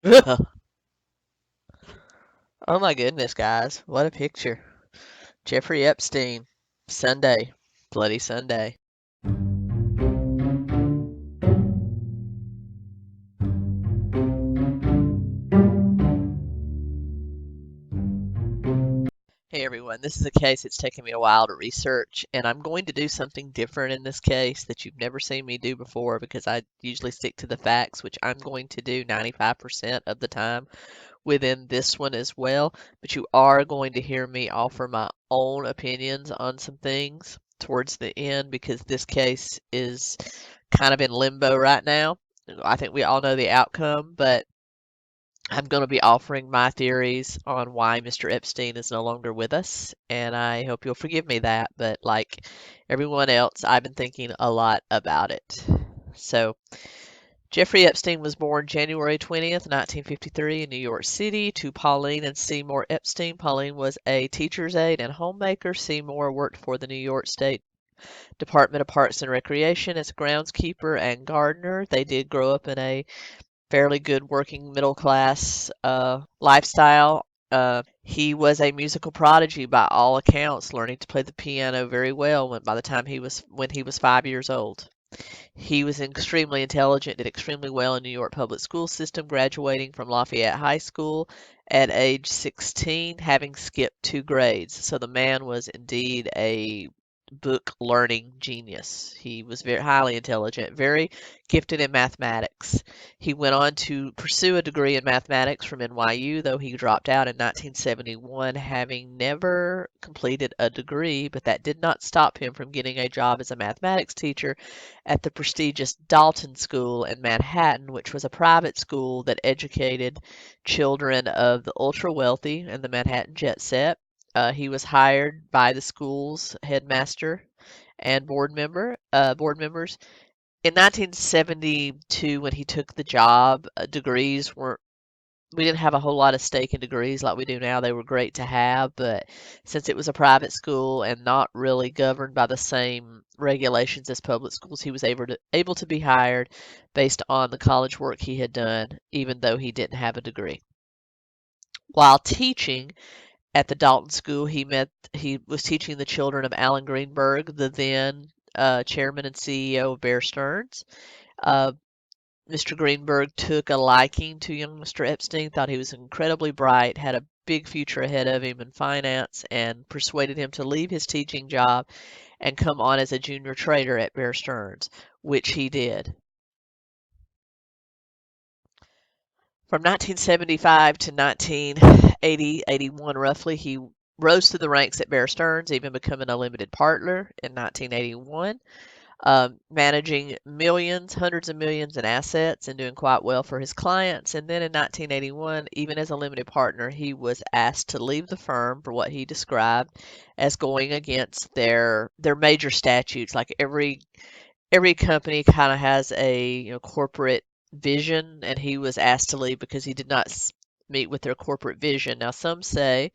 Oh my goodness, guys. What a picture. Jeffrey Epstein. Sunday. Bloody Sunday. Hey everyone, this is a case it's taken me a while to research, and I'm going to do something different in this case that you've never seen me do before because I usually stick to the facts, which I'm going to do 95% of the time within this one as well. But you are going to hear me offer my own opinions on some things towards the end because this case is kind of in limbo right now. I think we all know the outcome, but I'm going to be offering my theories on why Mr. Epstein is no longer with us, and I hope you'll forgive me that. But like everyone else, I've been thinking a lot about it. So, Jeffrey Epstein was born January 20th, 1953, in New York City to Pauline and Seymour Epstein. Pauline was a teacher's aide and homemaker. Seymour worked for the New York State Department of Parks and Recreation as a groundskeeper and gardener. They did grow up in a fairly good working middle class lifestyle. He was a musical prodigy by all accounts, learning to play the piano very well by the time when he was 5 years old. He was extremely intelligent, did extremely well in New York public school system, graduating from Lafayette High School at age 16, having skipped 2 grades. So the man was indeed a book learning genius. He was very highly intelligent, very gifted in mathematics. He went on to pursue a degree in mathematics from NYU, though he dropped out in 1971, having never completed a degree, but that did not stop him from getting a job as a mathematics teacher at the prestigious Dalton School in Manhattan, which was a private school that educated children of the ultra wealthy and the Manhattan jet set. He was hired by the school's headmaster and board members. In 1972, when he took the job, degrees weren't we didn't have a whole lot of stake in degrees like we do now. They were great to have, but since it was a private school and not really governed by the same regulations as public schools, he was able to be hired based on the college work he had done, even though he didn't have a degree. While teaching at the Dalton School, he was teaching the children of Alan Greenberg, the then chairman and CEO of Bear Stearns. Uh, Mr. Greenberg took a liking to young Mr. Epstein, thought he was incredibly bright, had a big future ahead of him in finance, and persuaded him to leave his teaching job and come on as a junior trader at Bear Stearns, which he did. From 1975 to 1980, 81 roughly, he rose through the ranks at Bear Stearns, even becoming a limited partner in 1981. Managing millions, hundreds of millions in assets and doing quite well for his clients. And then in 1981, even as a limited partner, he was asked to leave the firm for what he described as going against their major statutes. Like every company kind of has a corporate vision, and he was asked to leave because he did not meet with their corporate vision. Now, some say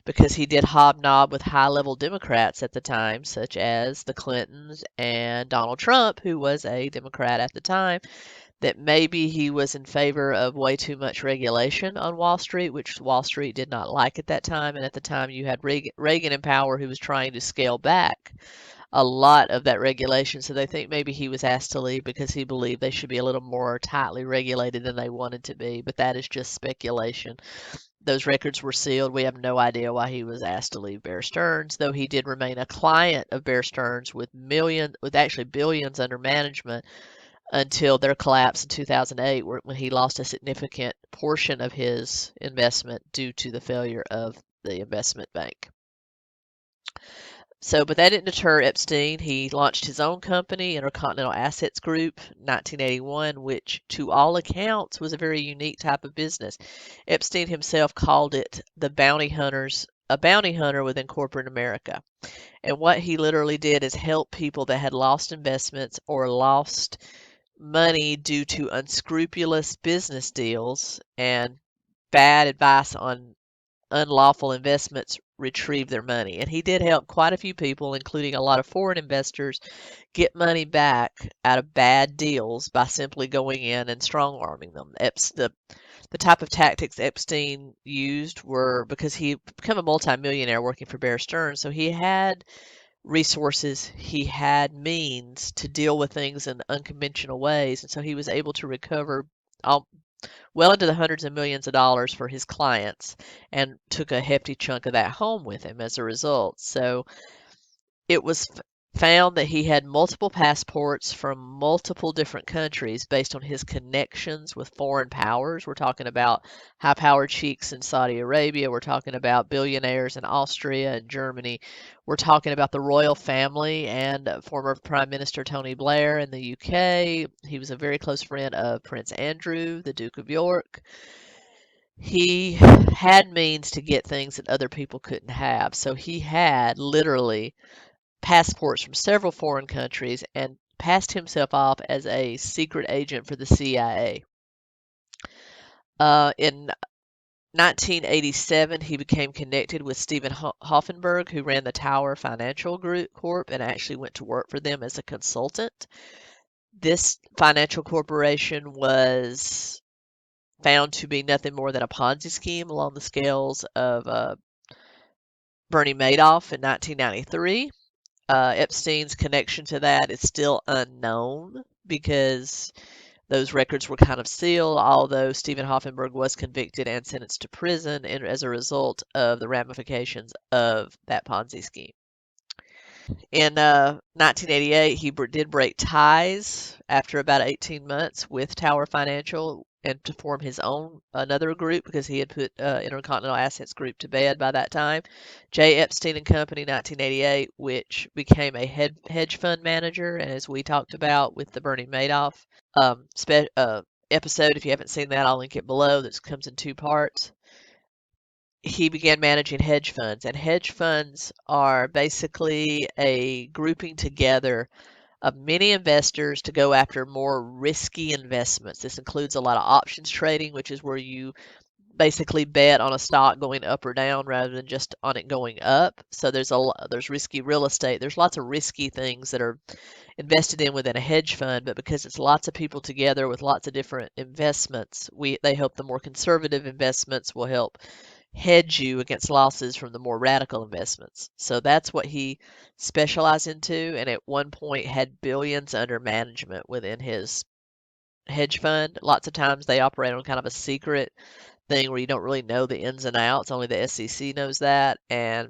because he did hobnob with high level Democrats at the time, such as the Clintons and Donald Trump, who was a Democrat at the time, that maybe he was in favor of way too much regulation on Wall Street, which Wall Street did not like at that time. And at the time, you had Reagan in power, who was trying to scale back a lot of that regulation. So they think maybe he was asked to leave because he believed they should be a little more tightly regulated than they wanted to be. But that is just speculation. Those records were sealed. We have no idea why he was asked to leave Bear Stearns, though he did remain a client of Bear Stearns with actually billions under management until their collapse in 2008, when he lost a significant portion of his investment due to the failure of the investment bank. So, but that didn't deter Epstein. He launched his own company, Intercontinental Assets Group, 1981, which to all accounts was a very unique type of business. Epstein himself called it a bounty hunter within corporate America. And what he literally did is help people that had lost investments or lost money due to unscrupulous business deals and bad advice on unlawful investments retrieve their money. And he did help quite a few people, including a lot of foreign investors, get money back out of bad deals by simply going in and strong arming them. The type of tactics Epstein used were because he became a multimillionaire working for Bear Stearns, so he had resources, he had means to deal with things in unconventional ways, and so he was able to recover all, well into the hundreds of millions of dollars for his clients and took a hefty chunk of that home with him as a result. So it was found that he had multiple passports from multiple different countries based on his connections with foreign powers. We're talking about high powered sheiks in Saudi Arabia. We're talking about billionaires in Austria and Germany. We're talking about the royal family and former Prime Minister Tony Blair in the UK. He was a very close friend of Prince Andrew, the Duke of York. He had means to get things that other people couldn't have. So he had literally passports from several foreign countries and passed himself off as a secret agent for the CIA. In 1987, he became connected with Stephen Hoffenberg, who ran the Tower Financial Group Corp, and actually went to work for them as a consultant. This financial corporation was found to be nothing more than a Ponzi scheme along the scales of Bernie Madoff in 1993. Epstein's connection to that is still unknown because those records were kind of sealed, although Stephen Hoffenberg was convicted and sentenced to prison as a result of the ramifications of that Ponzi scheme. In 1988, he did break ties after about 18 months with Tower Financial and to form his own another group because he had put Intercontinental Assets Group to bed by that time. J. Epstein and Company, 1988, which became a hedge fund manager, and as we talked about with the Bernie Madoff episode, if you haven't seen that, I'll link it below. That comes in two parts. He began managing hedge funds, and hedge funds are basically a grouping together of many investors to go after more risky investments. This includes a lot of options trading, which is where you basically bet on a stock going up or down rather than just on it going up. So there's risky real estate. There's lots of risky things that are invested in within a hedge fund, but because it's lots of people together with lots of different investments, they help the more conservative investments will help hedge you against losses from the more radical investments. So that's what he specialized into, and at one point had billions under management within his hedge fund. Lots of times they operate on kind of a secret thing where you don't really know the ins and outs, only the SEC knows that, and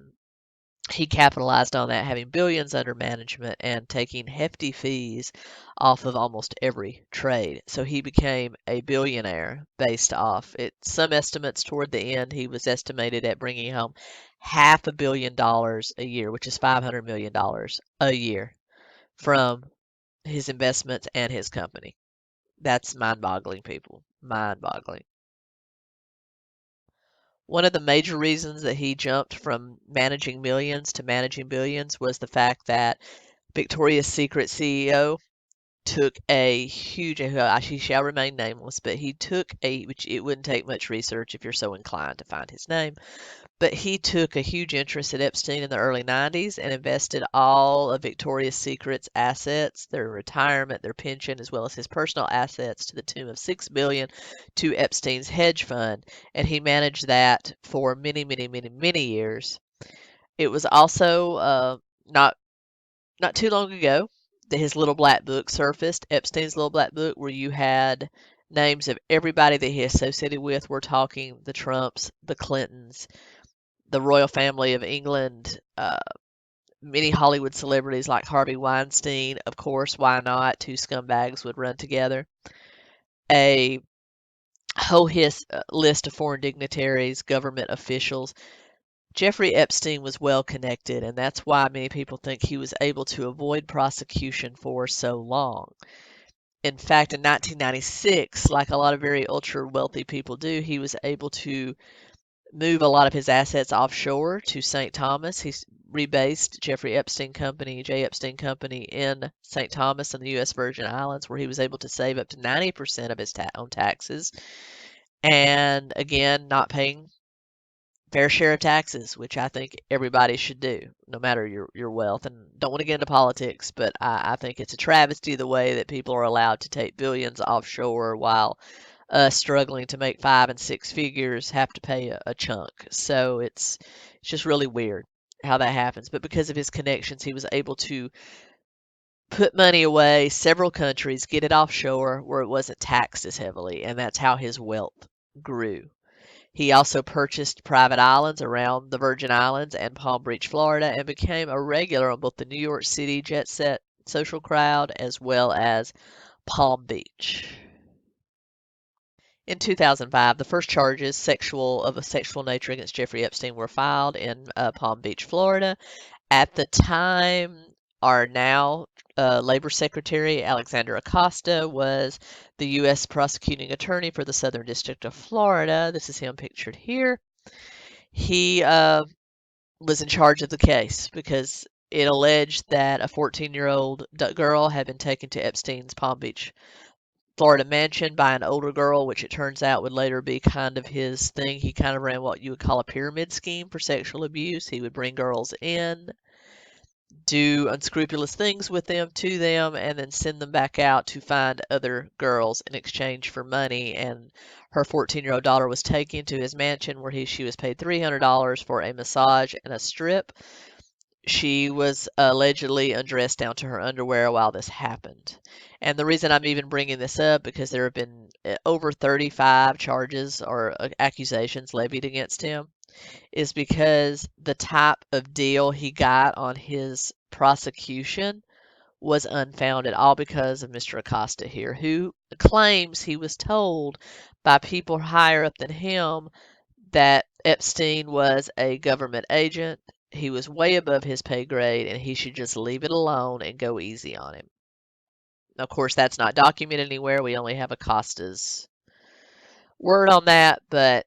he capitalized on that, having billions under management and taking hefty fees off of almost every trade. So he became a billionaire based off it. Some estimates toward the end, he was estimated at bringing home $500 million a year, which is $500 million a year from his investments and his company. That's mind-boggling, people. Mind-boggling. One of the major reasons that he jumped from managing millions to managing billions was the fact that Victoria's Secret CEO took a huge, he shall remain nameless, but he took which it wouldn't take much research if you're so inclined to find his name, but he took a huge interest in Epstein in the early 90s and invested all of Victoria's Secret's assets, their retirement, their pension, as well as his personal assets to the tune of $6 billion to Epstein's hedge fund. And he managed that for many, many, many, many years. It was also not not too long ago that his little black book surfaced, Epstein's little black book, where you had names of everybody that he associated with. We're talking the Trumps, the Clintons, the royal family of England, many Hollywood celebrities like Harvey Weinstein. Of course, why not? Two scumbags would run together. A whole list of foreign dignitaries, government officials. Jeffrey Epstein was well connected, and that's why many people think he was able to avoid prosecution for so long. In fact, in 1996, like a lot of very ultra wealthy people do, he was able to move a lot of his assets offshore to St. Thomas. He's rebased Jeffrey Epstein Company, J. Epstein Company in St. Thomas in the U.S. Virgin Islands, where he was able to save up to 90% of his own taxes. And again, not paying fair share of taxes, which I think everybody should do, no matter your wealth. And don't want to get into politics, but I think it's a travesty the way that people are allowed to take billions offshore while us struggling to make 5 and 6 figures have to pay a chunk. So it's just really weird how that happens. But because of his connections, he was able to put money away several countries, get it offshore where it wasn't taxed as heavily, and that's how his wealth grew. He also purchased private islands around the Virgin Islands and Palm Beach, Florida, and became a regular on both the New York City jet set social crowd as well as Palm Beach. In 2005, the first charges of a sexual nature against Jeffrey Epstein were filed in Palm Beach, Florida. At the time, our now Labor Secretary Alexander Acosta was the U.S. prosecuting attorney for the Southern District of Florida. This is him pictured here. He was in charge of the case because it alleged that a 14-year-old girl had been taken to Epstein's Palm Beach, Florida mansion by an older girl, which it turns out would later be kind of his thing. He kind of ran what you would call a pyramid scheme for sexual abuse. He would bring girls in, do unscrupulous things with them, to them, and then send them back out to find other girls in exchange for money. And her 14-year-old daughter was taken to his mansion where she was paid $300 for a massage and a strip. She was allegedly undressed down to her underwear while this happened. And the reason I'm even bringing this up because there have been over 35 charges or accusations levied against him is because the type of deal he got on his prosecution was unfounded, all because of Mr. Acosta here, who claims he was told by people higher up than him that Epstein was a government agent. He was way above his pay grade and he should just leave it alone and go easy on him. Of course, that's not documented anywhere. We only have Acosta's word on that, but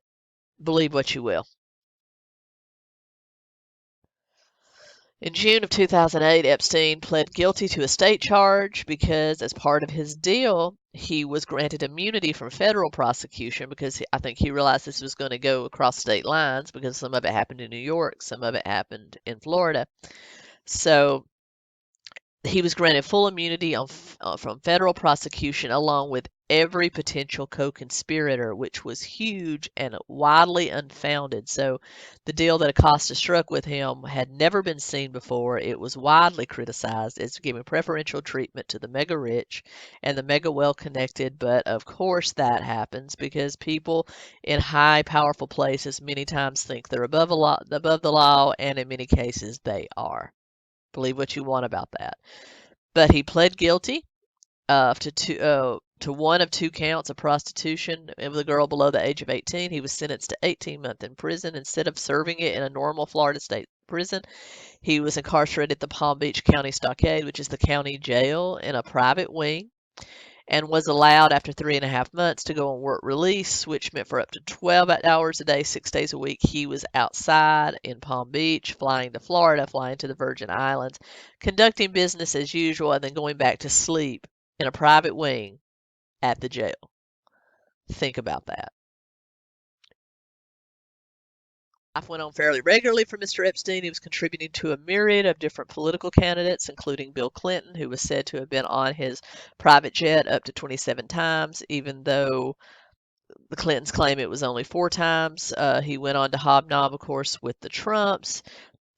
believe what you will. In June of 2008, Epstein pled guilty to a state charge because, as part of his deal, he was granted immunity from federal prosecution because I think he realized this was going to go across state lines because some of it happened in New York, some of it happened in Florida. So he was granted full immunity from federal prosecution along with every potential co-conspirator, which was huge and widely unfounded. So the deal that Acosta struck with him had never been seen before. It was widely criticized as giving preferential treatment to the mega rich and the mega well connected. But of course that happens because people in high powerful places many times think they're above the law, and in many cases they are. Believe what you want about that. But he pled guilty to one of 2 counts of prostitution of a girl below the age of 18. He was sentenced to 18 months in prison. Instead of serving it in a normal Florida state prison, he was incarcerated at the Palm Beach County Stockade, which is the county jail, in a private wing, and was allowed after 3.5 months to go on work release, which meant for up to 12 hours a day, 6 days a week, he was outside in Palm Beach, flying to Florida, flying to the Virgin Islands, conducting business as usual, and then going back to sleep in a private wing at the jail. Think about that. Life went on fairly regularly for Mr. Epstein. He was contributing to a myriad of different political candidates, including Bill Clinton, who was said to have been on his private jet up to 27 times, even though the Clintons claim it was only 4 times. He went on to hobnob, of course, with the Trumps.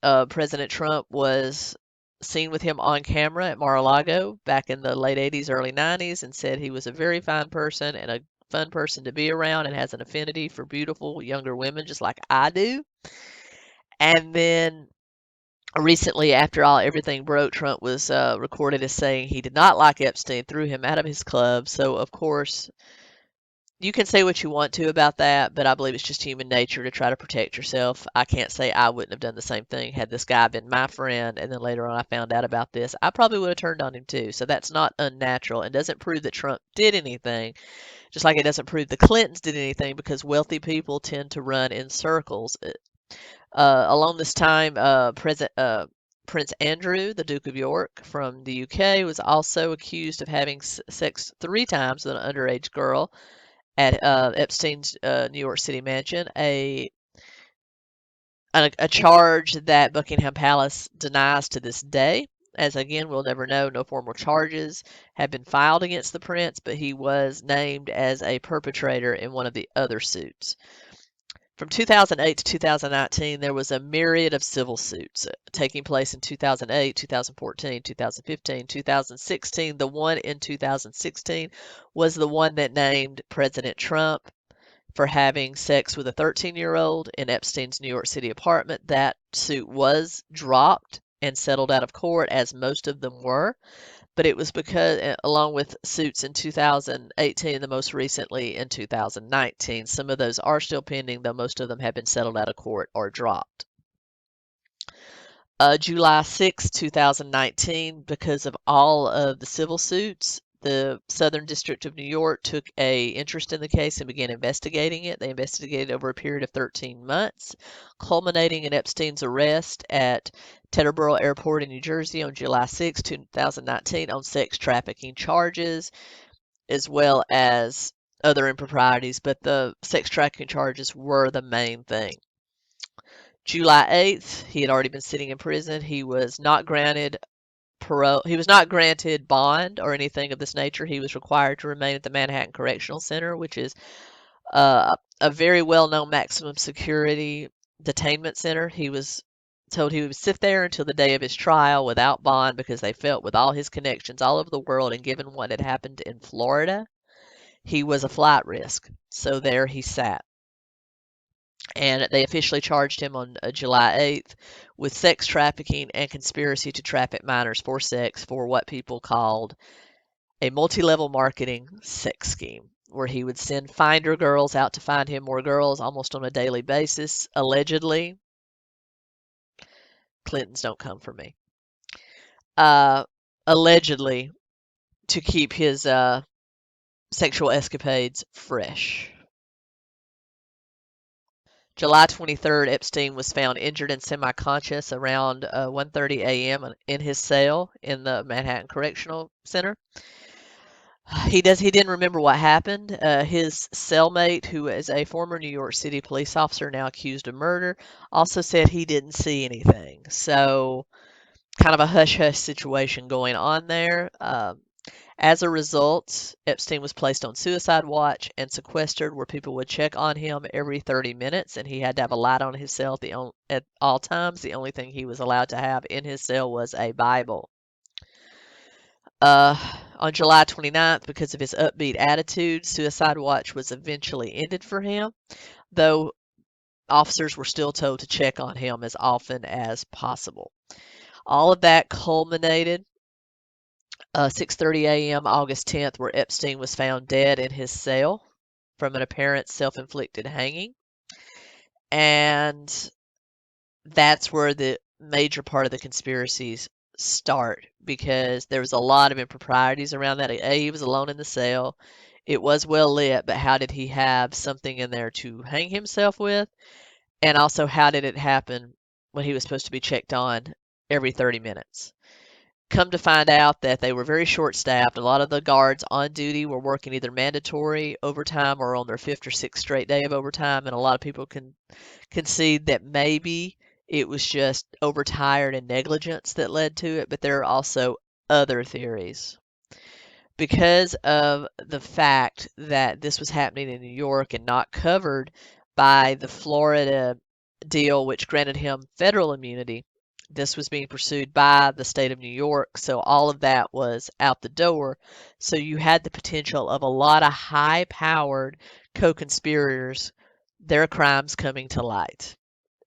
President Trump was seen with him on camera at Mar-a-Lago back in the late 80s, early 90s, and said he was a very fine person and a fun person to be around and has an affinity for beautiful younger women, just like I do. And then recently, after everything broke, Trump was recorded as saying he did not like Epstein, threw him out of his club. So, of course, you can say what you want to about that, but I believe it's just human nature to try to protect yourself. I can't say I wouldn't have done the same thing had this guy been my friend, and then later on I found out about this. I probably would have turned on him too. So that's not unnatural and doesn't prove that Trump did anything, just like it doesn't prove the Clintons did anything because wealthy people tend to run in circles. Along this time, Prince Andrew, the Duke of York from the UK, was also accused of having sex 3 times with an underage girl at Epstein's New York City mansion, a charge that Buckingham Palace denies to this day. As again, we'll never know. No formal charges have been filed against the prince, but he was named as a perpetrator in one of the other suits. From 2008 to 2019, there was a myriad of civil suits taking place in 2008, 2014, 2015, 2016. The one in 2016 was the one that named President Trump for having sex with a 13-year-old in Epstein's New York City apartment. That suit was dropped and settled out of court, as most of them were. But it was because, along with suits in 2018 and the most recently in 2019, some of those are still pending, though most of them have been settled out of court or dropped. July 6, 2019, because of all of the civil suits, the Southern District of New York took a interest in the case and began investigating it. They investigated over a period of 13 months, culminating in Epstein's arrest at Teterboro Airport in New Jersey on July 6, 2019 on sex trafficking charges, as well as other improprieties, but the sex trafficking charges were the main thing. July 8th, he had already been sitting in prison. He was not granted parole. He was not granted bond or anything of this nature. He was required to remain at the Manhattan Correctional Center, which is a very well-known maximum security detainment center. He was told he would sit there until the day of his trial without bond because they felt, with all his connections all over the world and given what had happened in Florida, he was a flight risk. So there he sat. And they officially charged him on July 8th with sex trafficking and conspiracy to traffic minors for sex for what people called a multi-level marketing sex scheme, where he would send finder girls out to find him more girls almost on a daily basis, allegedly. Clintons don't come for me. Allegedly to keep his sexual escapades fresh. July 23rd, Epstein was found injured and semi-conscious around 1:30 a.m. in his cell in the Manhattan Correctional Center. He didn't remember what happened. His cellmate, who is a former New York City police officer now accused of murder, also said he didn't see anything. So, kind of a hush-hush situation going on there. As a result, Epstein was placed on suicide watch and sequestered, where people would check on him every 30 minutes, and he had to have a light on his cell at all times. The only thing he was allowed to have in his cell was a Bible. On July 29th, because of his upbeat attitude, suicide watch was eventually ended for him, though officers were still told to check on him as often as possible. All of that culminated 6:30 a.m. August 10th, where Epstein was found dead in his cell from an apparent self-inflicted hanging. And that's where the major part of the conspiracies start, because there was a lot of improprieties around that. He was alone in the cell. It was well lit, but how did he have something in there to hang himself with? And also, how did it happen when he was supposed to be checked on every 30 minutes? Come to find out that they were very short-staffed. A lot of the guards on duty were working either mandatory overtime or on their fifth or sixth straight day of overtime, and a lot of people can concede that maybe it was just overtired and negligence that led to it, but there are also other theories. Because of the fact that this was happening in New York and not covered by the Florida deal, which granted him federal immunity, this was being pursued by the state of New York, so all of that was out the door. So you had the potential of a lot of high-powered co-conspirators, their crimes coming to light.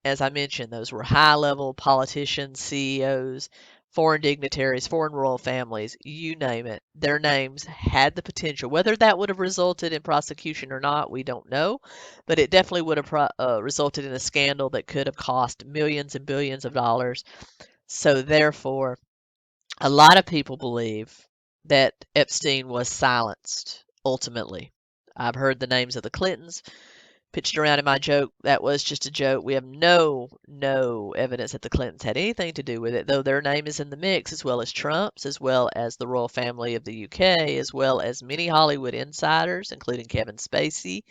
As I mentioned, those were high-level politicians, CEOs, foreign dignitaries, foreign royal families, you name it. Their names had the potential. Whether that would have resulted in prosecution or not, we don't know, but it definitely would have resulted in a scandal that could have cost millions and billions of dollars. So therefore, a lot of people believe that Epstein was silenced ultimately. I've heard the names of the Clintons pitched around in my joke. That was just a joke. We have no evidence that the Clintons had anything to do with it, though their name is in the mix, as well as Trump's, as well as the royal family of the UK, as well as many Hollywood insiders, including Kevin Spacey,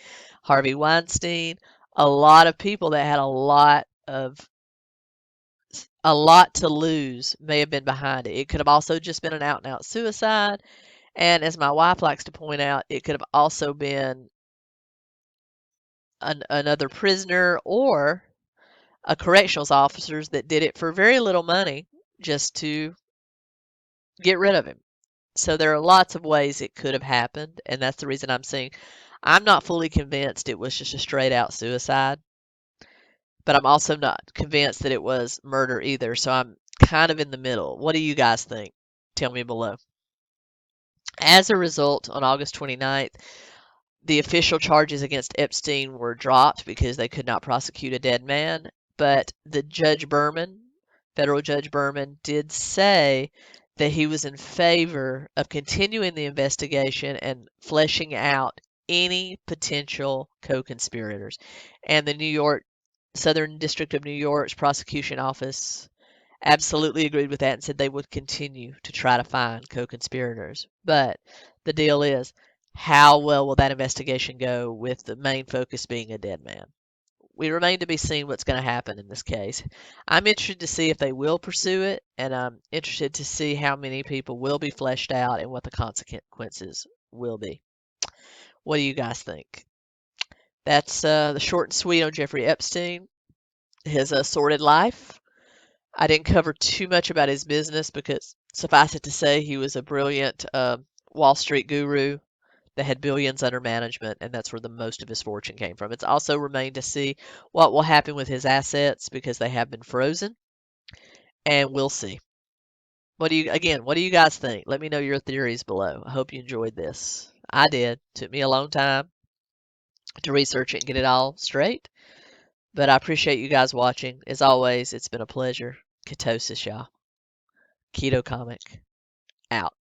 Harvey Weinstein, a lot of people that had a lot of A lot to lose may have been behind it. It could have also just been an out and out suicide. And as my wife likes to point out, it could have also been another prisoner or a corrections officers that did it for very little money just to get rid of him. So there are lots of ways it could have happened, and that's the reason I'm saying I'm not fully convinced it was just a straight out suicide, but I'm also not convinced that it was murder either. So I'm kind of in the middle. What do you guys think? Tell me below. As a result, on August 29th, the official charges against Epstein were dropped because they could not prosecute a dead man, but the Judge Berman, federal Judge Berman, did say that he was in favor of continuing the investigation and fleshing out any potential co-conspirators. And the New York Southern District of New York's prosecution office absolutely agreed with that and said they would continue to try to find co-conspirators. But the deal is, how well will that investigation go with the main focus being a dead man? We remain to be seen what's going to happen in this case. I'm interested to see if they will pursue it, and I'm interested to see how many people will be fleshed out and what the consequences will be. What do you guys think? That's the short and sweet on Jeffrey Epstein, his sordid life. I didn't cover too much about his business because suffice it to say, he was a brilliant Wall Street guru that had billions under management, and that's where the most of his fortune came from. It's also remained to see what will happen with his assets because they have been frozen, and we'll see. What do you guys think? Let me know your theories below. I hope you enjoyed this. I did. Took me a long time to research it and get it all straight, but I appreciate you guys watching. As always, it's been a pleasure. Ketosis, y'all. Keto Comic out.